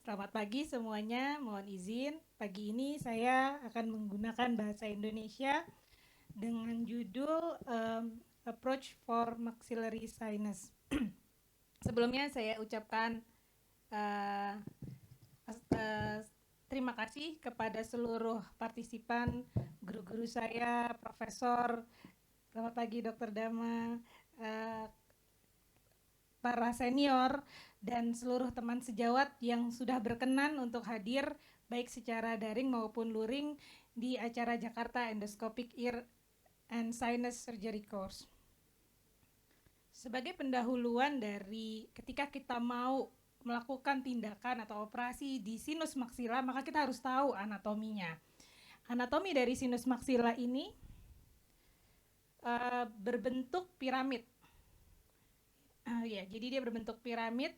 Selamat pagi semuanya, mohon izin. Pagi ini saya akan menggunakan bahasa Indonesia dengan judul Approach for Maxillary Sinus. Sebelumnya saya ucapkan uh, terima kasih kepada seluruh partisipan, guru-guru saya, profesor. Selamat pagi Dr. Dama, para senior, dan seluruh teman sejawat yang sudah berkenan untuk hadir baik secara daring maupun luring di acara Jakarta Endoscopic Ear and Sinus Surgery Course. Sebagai pendahuluan dari ketika kita mau melakukan tindakan atau operasi di sinus maksila, maka kita harus tahu anatominya. Anatomi dari sinus maksila ini berbentuk piramid. Jadi dia berbentuk piramid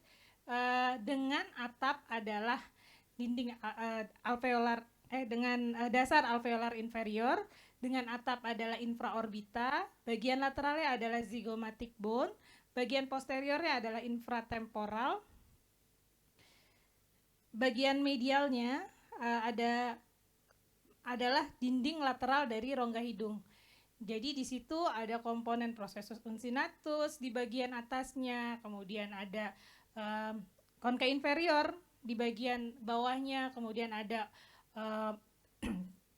dengan atap adalah dinding alveolar dengan dasar alveolar inferior, dengan atap adalah infraorbita, bagian lateralnya adalah zygomatic bone, bagian posteriornya adalah infratemporal, bagian medialnya adalah dinding lateral dari rongga hidung. Jadi di situ ada komponen processus uncinatus di bagian atasnya, kemudian ada concha inferior di bagian bawahnya, kemudian ada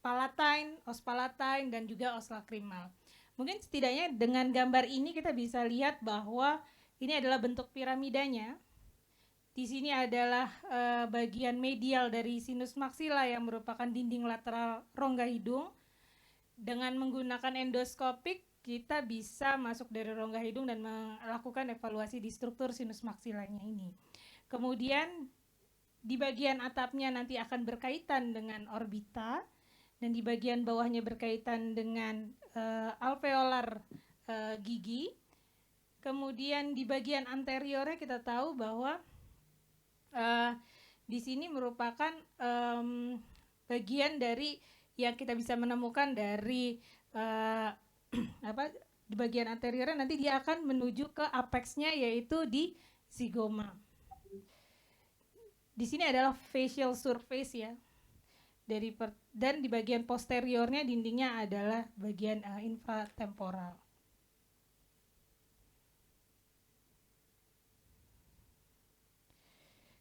palatine, os palatine, dan juga os lacrimal. Mungkin setidaknya dengan gambar ini kita bisa lihat bahwa ini adalah bentuk piramidanya. Di sini adalah bagian medial dari sinus maxilla yang merupakan dinding lateral rongga hidung. Dengan menggunakan endoskopik, kita bisa masuk dari rongga hidung dan melakukan evaluasi di struktur sinus maksilanya ini. Kemudian di bagian atapnya nanti akan berkaitan dengan orbita, dan di bagian bawahnya berkaitan dengan alveolar gigi. Kemudian di bagian anteriornya kita tahu bahwa di sini merupakan bagian dari yang kita bisa menemukan dari di bagian anteriornya, nanti dia akan menuju ke apexnya, yaitu di zygoma. Di sini adalah facial surface ya, dan di bagian posteriornya dindingnya adalah bagian infratemporal.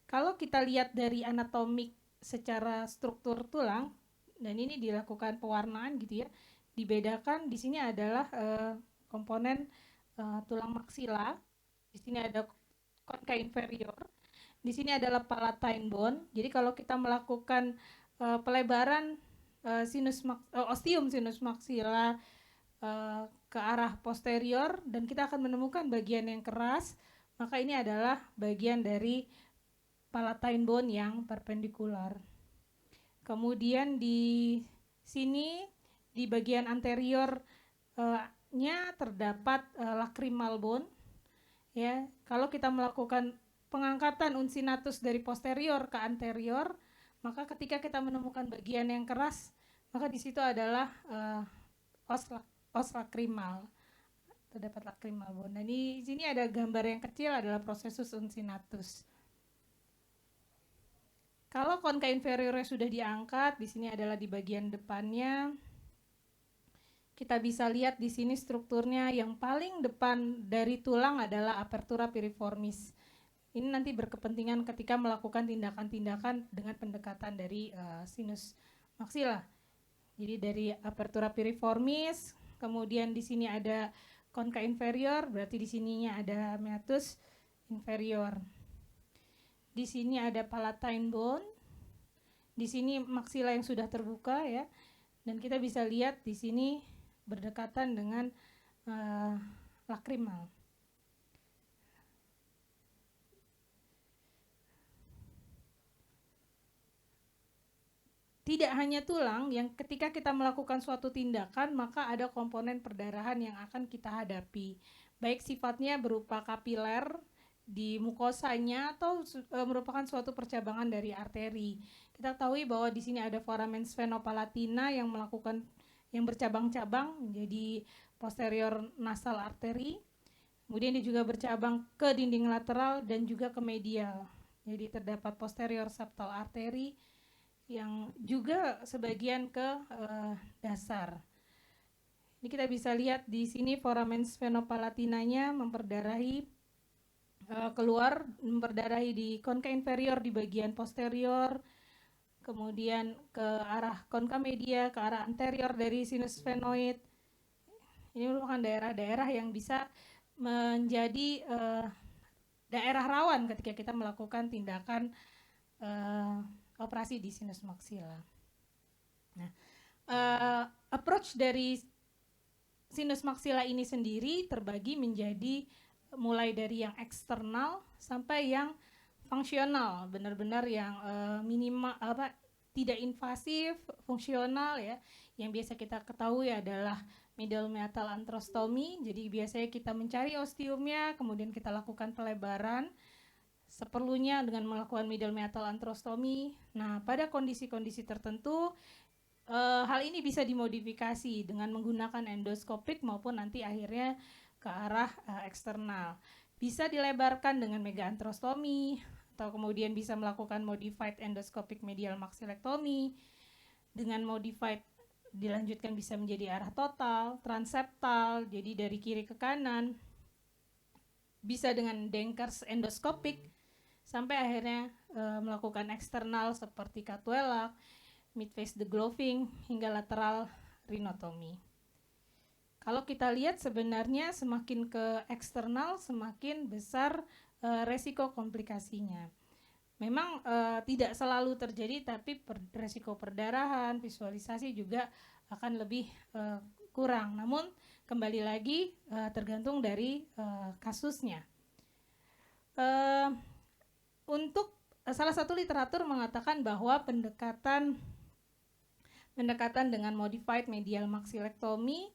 Kalau kita lihat dari anatomik secara struktur tulang, dan ini dilakukan pewarnaan gitu ya, dibedakan di sini adalah komponen tulang maksila. Di sini ada concha inferior, di sini adalah palatine bone. Jadi kalau kita melakukan pelebaran ostium sinus maksila ke arah posterior, dan kita akan menemukan bagian yang keras, maka ini adalah bagian dari palatine bone yang perpendikular. Kemudian di sini di bagian anteriornya terdapat lacrimal bone. Ya, kalau kita melakukan pengangkatan uncinatus dari posterior ke anterior, maka ketika kita menemukan bagian yang keras, maka di situ adalah os lacrimal. Terdapat lacrimal bone. Dan di sini ada gambar yang kecil adalah processus uncinatus. Kalau concha inferiornya sudah diangkat, di sini adalah di bagian depannya. Kita bisa lihat di sini strukturnya yang paling depan dari tulang adalah apertura piriformis. Ini nanti berkepentingan ketika melakukan tindakan-tindakan dengan pendekatan dari sinus maksila. Jadi dari apertura piriformis, kemudian di sini ada concha inferior, berarti di sininya ada meatus inferior. Di sini ada palatine bone, di sini maksila yang sudah terbuka ya, dan kita bisa lihat di sini berdekatan dengan lacrimal. Tidak hanya tulang, yang ketika kita melakukan suatu tindakan, maka ada komponen perdarahan yang akan kita hadapi, baik sifatnya berupa kapiler di mukosanya atau merupakan suatu percabangan dari arteri. Kita ketahui bahwa di sini ada foramen sphenopalatina yang bercabang-cabang menjadi posterior nasal arteri. Kemudian dia juga bercabang ke dinding lateral dan juga ke medial. Jadi terdapat posterior septal artery yang juga sebagian ke dasar. Ini kita bisa lihat di sini foramen sphenopalatinanya memperdarahi keluar, memperdarahi di concha inferior di bagian posterior, kemudian ke arah concha media, ke arah anterior dari sinus sphenoid. Ini merupakan daerah-daerah yang bisa menjadi daerah rawan ketika kita melakukan tindakan operasi di sinus maksila. Nah, approach dari sinus maksila ini sendiri terbagi menjadi mulai dari yang eksternal sampai yang fungsional, benar-benar yang minimal tidak invasif, fungsional ya. Yang biasa kita ketahui adalah middle meatal antrostomy. Jadi biasanya kita mencari ostiumnya, kemudian kita lakukan pelebaran seperlunya dengan melakukan middle meatal antrostomy. Nah, pada kondisi-kondisi tertentu hal ini bisa dimodifikasi dengan menggunakan endoskopik maupun nanti akhirnya ke arah eksternal. Bisa dilebarkan dengan megaantrostomi atau kemudian bisa melakukan modified endoscopic medial maxillectomy. Dengan modified dilanjutkan bisa menjadi arah total, transeptal, jadi dari kiri ke kanan. Bisa dengan Denker's endoscopic sampai akhirnya melakukan eksternal seperti Catuella, midface degloving hingga lateral rhinotomy. Kalau kita lihat sebenarnya semakin ke eksternal semakin besar resiko komplikasinya. Memang tidak selalu terjadi, tapi resiko perdarahan, visualisasi juga akan lebih kurang. Namun kembali lagi tergantung dari kasusnya. Untuk salah satu literatur mengatakan bahwa pendekatan dengan modified medial maxillectomy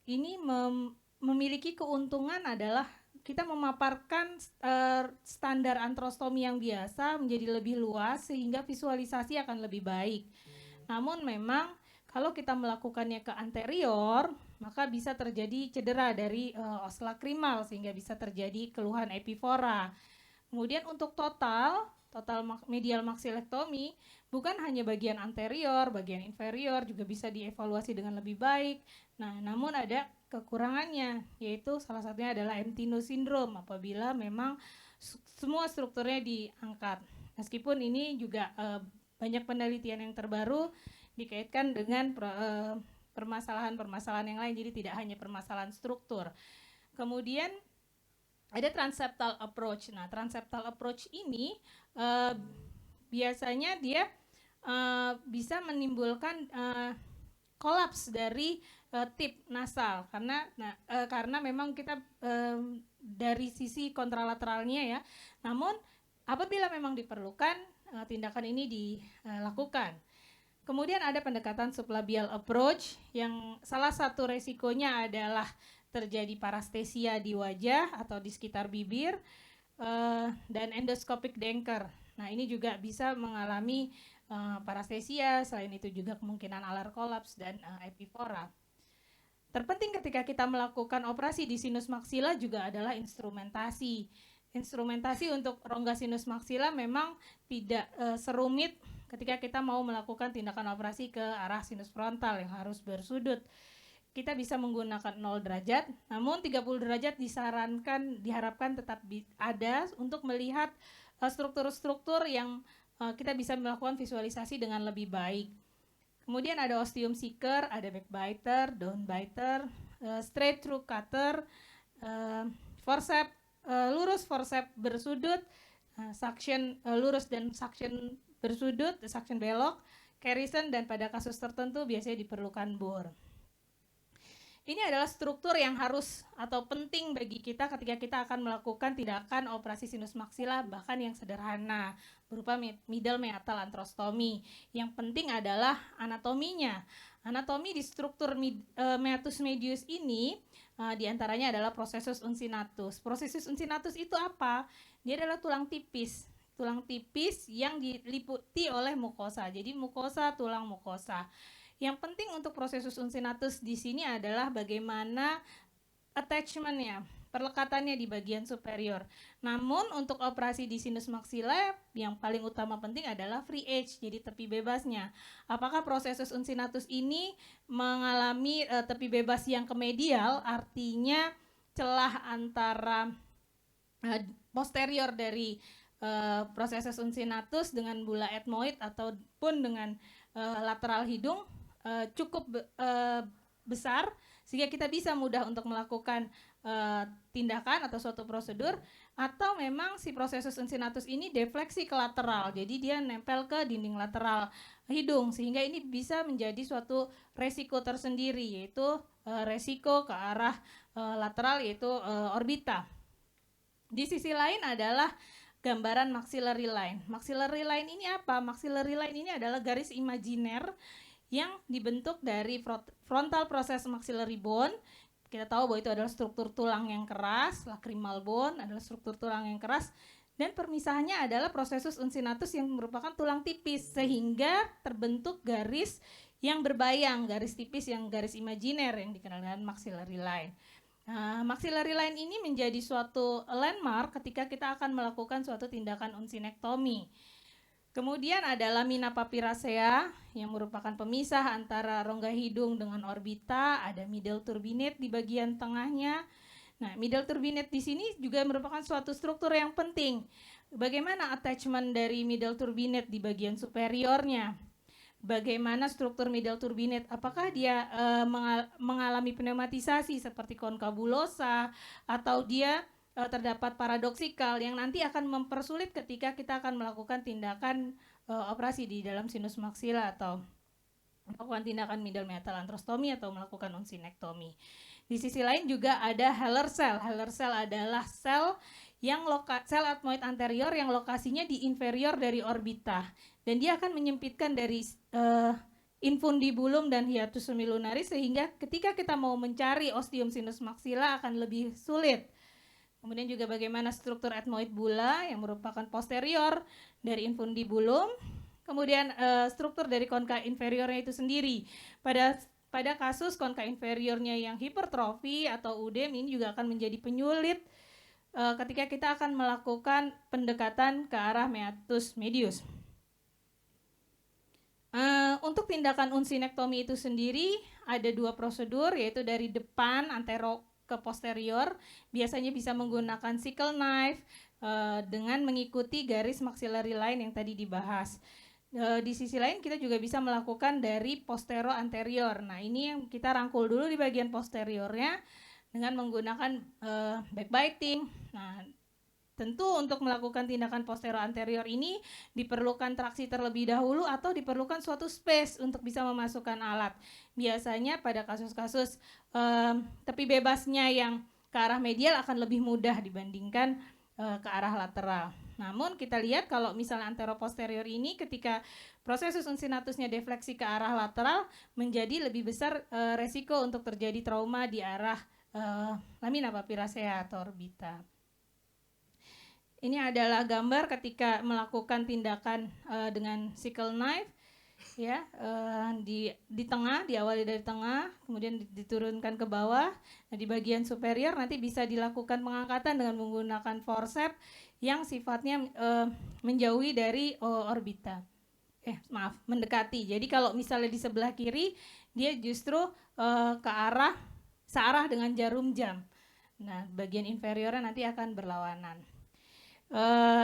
ini memiliki keuntungan adalah kita memaparkan standar antrostomi yang biasa menjadi lebih luas sehingga visualisasi akan lebih baik. Namun memang kalau kita melakukannya ke anterior, maka bisa terjadi cedera dari os lakrimal sehingga bisa terjadi keluhan epifora. Kemudian untuk total medial maxillectomy bukan hanya bagian anterior, bagian inferior juga bisa dievaluasi dengan lebih baik. Nah, namun ada kekurangannya, yaitu salah satunya adalah empty nose syndrome apabila memang semua strukturnya diangkat. Meskipun ini juga banyak penelitian yang terbaru dikaitkan dengan permasalahan-permasalahan yang lain, jadi tidak hanya permasalahan struktur. Kemudian ada transeptal approach. Nah, transeptal approach ini biasanya dia bisa menimbulkan kolaps dari tip nasal karena memang kita dari sisi kontralateralnya ya. Namun apabila memang diperlukan tindakan ini dilakukan. Kemudian ada pendekatan sublabial approach yang salah satu resikonya adalah terjadi parestesia di wajah atau di sekitar bibir dan endoscopic Denker. Nah, ini juga bisa mengalami parestesia, selain itu juga kemungkinan alar kolaps dan epifora. Terpenting ketika kita melakukan operasi di sinus maksila juga adalah instrumentasi. Instrumentasi untuk rongga sinus maksila memang tidak serumit ketika kita mau melakukan tindakan operasi ke arah sinus frontal yang harus bersudut. Kita bisa menggunakan 0 derajat, namun 30 derajat diharapkan tetap ada untuk melihat struktur-struktur yang kita bisa melakukan visualisasi dengan lebih baik. Kemudian ada ostium seeker, ada backbiter, downbiter, straight through cutter, forceps lurus, forceps bersudut, suction lurus dan suction bersudut, suction belok, Carrison, dan pada kasus tertentu biasanya diperlukan bore. Ini adalah struktur yang harus atau penting bagi kita ketika kita akan melakukan tindakan operasi sinus maksila, bahkan yang sederhana berupa middle meatal antrostomy. Yang penting adalah anatominya. Anatomi di struktur meatus medius ini diantaranya adalah processus uncinatus. Processus uncinatus itu apa? Dia adalah tulang tipis yang diliputi oleh mukosa. Jadi mukosa, tulang mukosa. Yang penting untuk processus uncinatus di sini adalah bagaimana attachment-nya, perlekatannya di bagian superior. Namun untuk operasi di sinus maxilla yang paling utama penting adalah free edge, jadi tepi bebasnya. Apakah prosesus uncinatus ini mengalami tepi bebas yang ke medial, artinya celah antara posterior dari prosesus uncinatus dengan bula ethmoid ataupun dengan lateral hidung cukup besar sehingga kita bisa mudah untuk melakukan tindakan atau suatu prosedur, atau memang si prosesus uncinatus ini defleksi ke lateral, jadi dia nempel ke dinding lateral hidung sehingga ini bisa menjadi suatu resiko tersendiri, yaitu resiko ke arah lateral, yaitu orbita. Di sisi lain adalah gambaran maxillary line. Maxillary line ini apa? Maxillary line ini adalah garis imajiner yang dibentuk dari frontal process maxillary bone. Kita tahu bahwa itu adalah struktur tulang yang keras, lacrimal bone adalah struktur tulang yang keras, dan permisahannya adalah prosesus uncinatus yang merupakan tulang tipis, sehingga terbentuk garis yang berbayang, garis tipis yang garis imajiner yang dikenal dengan maxillary line. Nah, maxillary line ini menjadi suatu landmark ketika kita akan melakukan suatu tindakan uncinectomy. Kemudian ada lamina papyracea yang merupakan pemisah antara rongga hidung dengan orbita, ada middle turbinate di bagian tengahnya. Nah, middle turbinate di sini juga merupakan suatu struktur yang penting. Bagaimana attachment dari middle turbinate di bagian superiornya? Bagaimana struktur middle turbinate? Apakah dia mengalami pneumatisasi seperti konkabulosa, atau dia terdapat paradoksikal yang nanti akan mempersulit ketika kita akan melakukan tindakan operasi di dalam sinus maxilla atau melakukan tindakan middle metal antrostomy atau melakukan uncinectomy. Di sisi lain juga ada Heller cell. Heller cell adalah sel yang sel ethmoid anterior yang lokasinya di inferior dari orbita, dan dia akan menyempitkan dari infundibulum dan hiatus semilunaris sehingga ketika kita mau mencari ostium sinus maxilla akan lebih sulit. Kemudian juga bagaimana struktur ethmoid bula yang merupakan posterior dari infundibulum. Kemudian struktur dari konka inferiornya itu sendiri. Pada kasus konka inferiornya yang hipertrofi atau udem, ini juga akan menjadi penyulit ketika kita akan melakukan pendekatan ke arah meatus medius. Untuk tindakan uncinectomy itu sendiri ada dua prosedur, yaitu dari depan antero ke posterior, biasanya bisa menggunakan sickle knife dengan mengikuti garis maxillary line yang tadi dibahas. Di sisi lain kita juga bisa melakukan dari postero anterior. Nah, ini yang kita rangkul dulu di bagian posteriornya dengan menggunakan backbiting. Nah, tentu untuk melakukan tindakan postero anterior ini diperlukan traksi terlebih dahulu atau diperlukan suatu space untuk bisa memasukkan alat. Biasanya pada kasus-kasus tepi bebasnya yang ke arah medial akan lebih mudah dibandingkan ke arah lateral. Namun kita lihat kalau misalnya anteroposterior ini ketika proses uncinatusnya defleksi ke arah lateral menjadi lebih besar resiko untuk terjadi trauma di arah lamina papyracea atau orbita. Ini adalah gambar ketika melakukan tindakan dengan sickle knife, ya, di tengah, diawali dari tengah, kemudian diturunkan ke bawah. Nah, di bagian superior nanti bisa dilakukan pengangkatan dengan menggunakan forceps yang sifatnya menjauhi dari orbita. Mendekati. Jadi kalau misalnya di sebelah kiri, dia justru ke arah searah dengan jarum jam. Nah, bagian inferiornya nanti akan berlawanan.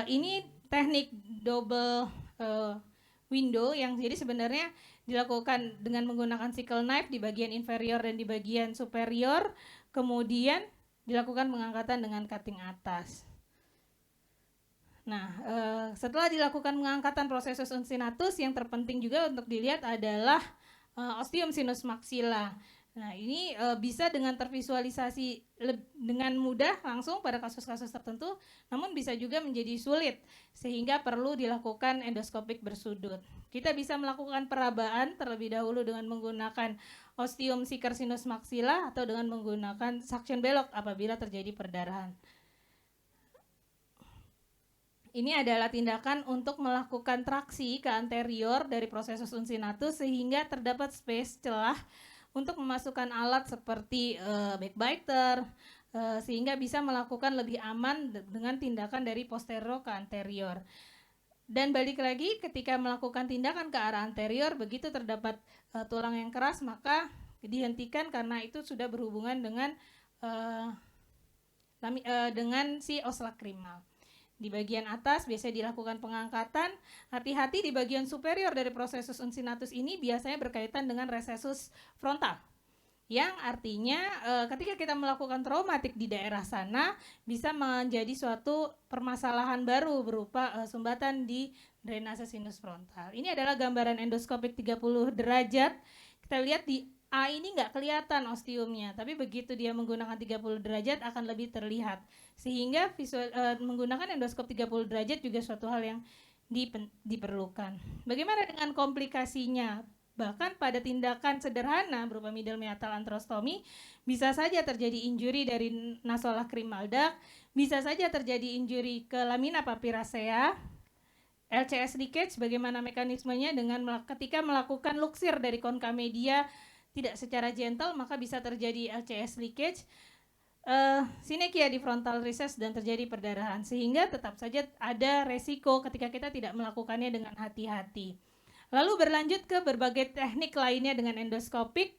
Ini teknik double window yang jadi sebenarnya dilakukan dengan menggunakan sickle knife di bagian inferior dan di bagian superior, kemudian dilakukan pengangkatan dengan cutting atas. Nah, setelah dilakukan pengangkatan prosesus uncinatus, yang terpenting juga untuk dilihat adalah ostium sinus maxilla. Nah, ini bisa dengan tervisualisasi dengan mudah langsung pada kasus-kasus tertentu, namun bisa juga menjadi sulit sehingga perlu dilakukan endoskopik bersudut. Kita bisa melakukan perabaan terlebih dahulu dengan menggunakan ostium seeker sinus maxilla atau dengan menggunakan suction belloc apabila terjadi perdarahan. Ini adalah tindakan untuk melakukan traksi ke anterior dari prosesus uncinatus sehingga terdapat space celah untuk memasukkan alat seperti backbiter, sehingga bisa melakukan lebih aman dengan tindakan dari posterior ke anterior. Dan balik lagi, ketika melakukan tindakan ke arah anterior, begitu terdapat tulang yang keras, maka dihentikan karena itu sudah berhubungan dengan si os lakrimal. Di bagian atas biasanya dilakukan pengangkatan. Hati-hati di bagian superior dari prosesus uncinatus ini biasanya berkaitan dengan resesus frontal, yang artinya ketika kita melakukan traumatik di daerah sana bisa menjadi suatu permasalahan baru berupa sumbatan di drainase sinus frontal. Ini adalah gambaran endoskopik 30 derajat. Kita lihat di A ini nggak kelihatan ostiumnya, tapi begitu dia menggunakan 30 derajat akan lebih terlihat. Sehingga menggunakan endoskop 30 derajat juga suatu hal yang diperlukan. Bagaimana dengan komplikasinya? Bahkan pada tindakan sederhana berupa middle meatal antrostomi bisa saja terjadi injury dari nasolacrymal duct, bisa saja terjadi injury ke lamina papyracea, LCS leakage. Bagaimana mekanismenya? Dengan ketika melakukan luxir dari concha media tidak secara gentle, maka bisa terjadi LCS leakage, sinekia di frontal recess dan terjadi perdarahan, sehingga tetap saja ada resiko ketika kita tidak melakukannya dengan hati-hati. Lalu berlanjut ke berbagai teknik lainnya dengan endoskopik.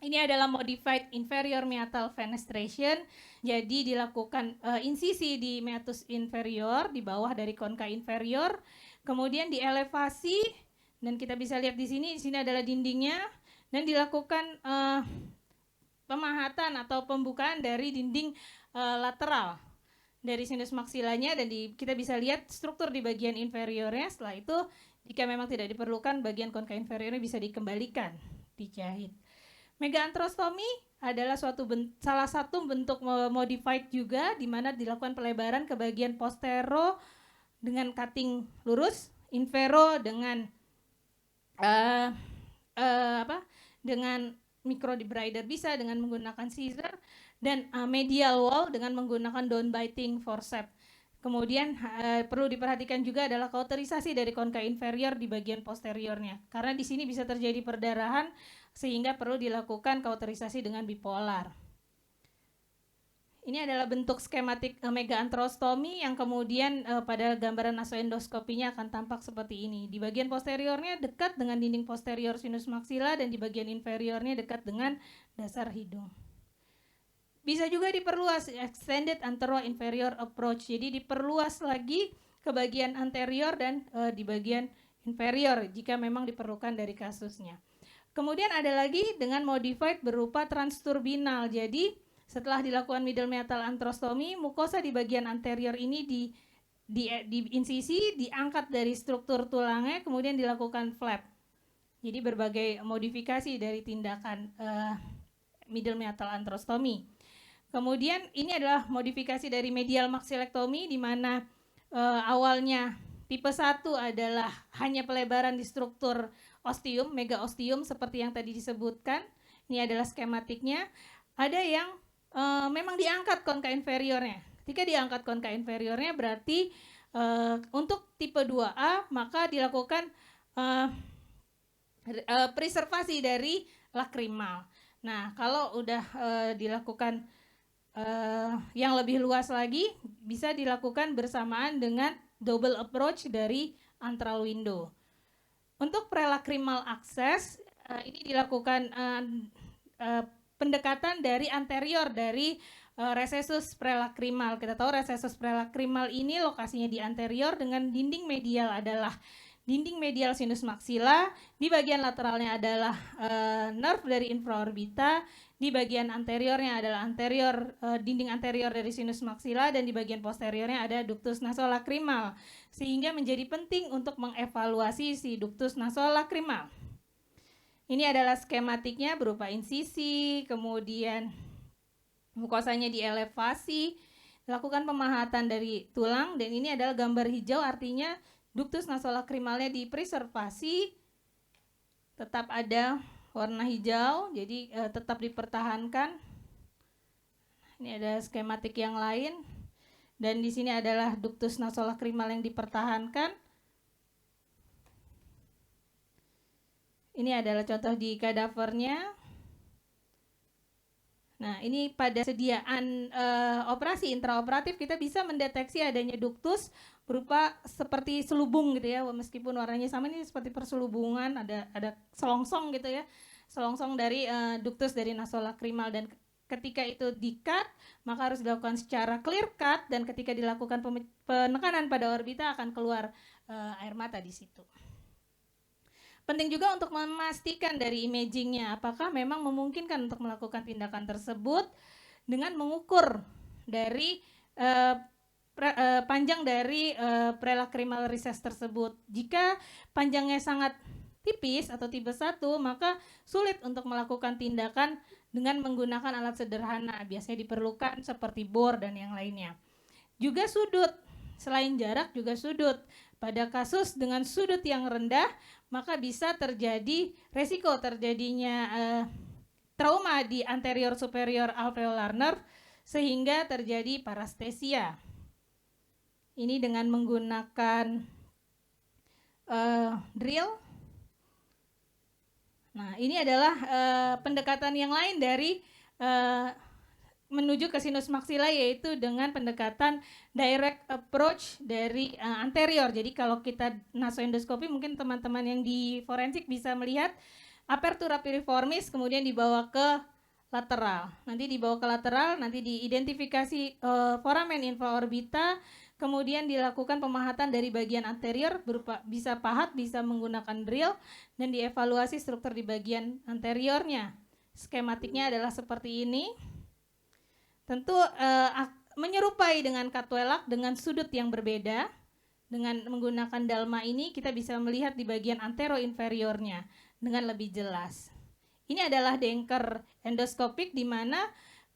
Ini adalah modified inferior meatal fenestration. Jadi dilakukan insisi di meatus inferior di bawah dari concha inferior, kemudian dielevasi, dan kita bisa lihat di sini adalah dindingnya, dan dilakukan pemahatan atau pembukaan dari dinding lateral dari sinus maksilanya, dan kita bisa lihat struktur di bagian inferiornya. Setelah itu jika memang tidak diperlukan, bagian concha inferiornya bisa dikembalikan, dijahit. Megaantrostomi adalah salah satu bentuk modified juga, di mana dilakukan pelebaran ke bagian postero dengan cutting lurus, infero dengan dengan microdebrider bisa dengan menggunakan scissor, dan medial wall dengan menggunakan down biting forceps. Kemudian perlu diperhatikan juga adalah kauterisasi dari concha inferior di bagian posteriornya, karena di sini bisa terjadi perdarahan sehingga perlu dilakukan kauterisasi dengan bipolar. Ini adalah bentuk skematik megaantrostomi yang kemudian pada gambaran nasoendoskopinya akan tampak seperti ini. Di bagian posteriornya dekat dengan dinding posterior sinus maksila, dan di bagian inferiornya dekat dengan dasar hidung. Bisa juga diperluas, extended antero-inferior approach. Jadi diperluas lagi ke bagian anterior dan di bagian inferior jika memang diperlukan dari kasusnya. Kemudian ada lagi dengan modified berupa transturbinal. Jadi setelah dilakukan middle meatal antrostomi, mukosa di bagian anterior ini di insisi, diangkat dari struktur tulangnya, kemudian dilakukan flap. Jadi berbagai modifikasi dari tindakan middle meatal antrostomi. Kemudian ini adalah modifikasi dari medial maxillectomy, di mana awalnya tipe 1 adalah hanya pelebaran di struktur ostium, megaostium seperti yang tadi disebutkan. Ini adalah skematiknya. Ada yang memang diangkat concha inferiornya. Ketika diangkat concha inferiornya berarti untuk tipe 2A maka dilakukan preservasi dari lakrimal. Nah, kalau udah dilakukan yang lebih luas lagi, bisa dilakukan bersamaan dengan double approach dari antral window. Untuk prelacrimal access, ini dilakukan pendekatan dari anterior dari recessus prelacrimal. Kita tahu recessus prelacrimal ini lokasinya di anterior, dengan dinding medial adalah dinding medial sinus maksila, di bagian lateralnya adalah nerve dari infraorbita, di bagian anteriornya adalah dinding anterior dari sinus maksila, dan di bagian posteriornya ada ductus nasolacrimal, sehingga menjadi penting untuk mengevaluasi si ductus nasolacrimal. Ini adalah skematiknya berupa insisi, kemudian mukosanya dielevasi, lakukan pemahatan dari tulang, dan ini adalah gambar hijau, artinya ductus nasolacrimalnya dipreservasi, tetap ada warna hijau, jadi tetap dipertahankan. Ini ada skematik yang lain, dan di sini adalah ductus nasolacrimal yang dipertahankan. Ini adalah contoh di kadavernya. Nah, ini pada sediaan operasi intraoperatif kita bisa mendeteksi adanya duktus berupa seperti selubung gitu ya, meskipun warnanya sama, ini seperti perselubungan, ada selongsong gitu ya, selongsong dari duktus dari nasolakrimal, dan ketika itu di-cut maka harus dilakukan secara clear cut, dan ketika dilakukan penekanan pada orbita akan keluar air mata di situ. Penting juga untuk memastikan dari imagingnya apakah memang memungkinkan untuk melakukan tindakan tersebut dengan mengukur dari panjang dari prelacrimal recess tersebut. Jika panjangnya sangat tipis atau tipe 1, maka sulit untuk melakukan tindakan dengan menggunakan alat sederhana. Biasanya diperlukan seperti bor dan yang lainnya. Juga sudut, selain jarak juga sudut. Pada kasus dengan sudut yang rendah, maka bisa terjadi resiko terjadinya trauma di anterior superior alveolar nerve sehingga terjadi parastesia. Ini dengan menggunakan drill. Nah, ini adalah pendekatan yang lain dari menuju ke sinus maksila, yaitu dengan pendekatan direct approach dari anterior. Jadi kalau kita nasoendoskopi, mungkin teman-teman yang di forensik bisa melihat apertura piriformis kemudian dibawa ke lateral. Nanti dibawa ke lateral, nanti diidentifikasi foramen infraorbita, kemudian dilakukan pemahatan dari bagian anterior berupa bisa pahat, bisa menggunakan drill, dan dievaluasi struktur di bagian anteriornya. Skematiknya adalah seperti ini. Tentu menyerupai dengan Cutwellak dengan sudut yang berbeda. Dengan menggunakan dalma ini kita bisa melihat di bagian antero-inferiornya dengan lebih jelas. Ini adalah Denker endoskopik, di mana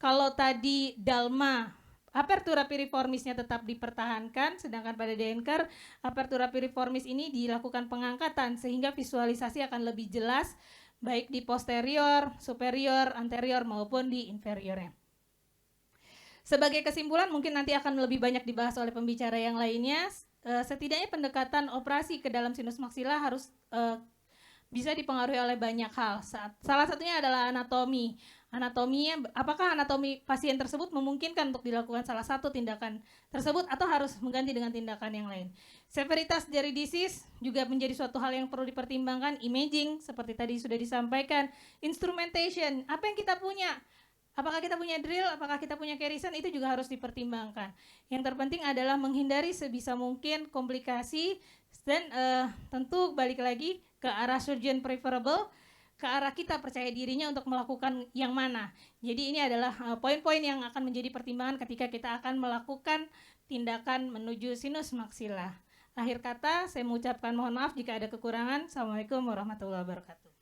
kalau tadi dalma apertura piriformisnya tetap dipertahankan, sedangkan pada Denker apertura piriformis ini dilakukan pengangkatan sehingga visualisasi akan lebih jelas baik di posterior, superior, anterior maupun di inferiornya. Sebagai kesimpulan, mungkin nanti akan lebih banyak dibahas oleh pembicara yang lainnya. Setidaknya pendekatan operasi ke dalam sinus maksila harus bisa dipengaruhi oleh banyak hal. Salah satunya adalah anatomi. Anatominya, apakah anatomi pasien tersebut memungkinkan untuk dilakukan salah satu tindakan tersebut atau harus mengganti dengan tindakan yang lain. Severitas dari disease juga menjadi suatu hal yang perlu dipertimbangkan. Imaging, seperti tadi sudah disampaikan. Instrumentation, apa yang kita punya? Apakah kita punya drill, apakah kita punya Kerrison, itu juga harus dipertimbangkan. Yang terpenting adalah menghindari sebisa mungkin komplikasi, dan tentu balik lagi ke arah surgeon preferable, ke arah kita percaya dirinya untuk melakukan yang mana. Jadi ini adalah poin-poin yang akan menjadi pertimbangan ketika kita akan melakukan tindakan menuju sinus maksila. Akhir kata, saya mengucapkan mohon maaf jika ada kekurangan. Assalamualaikum warahmatullahi wabarakatuh.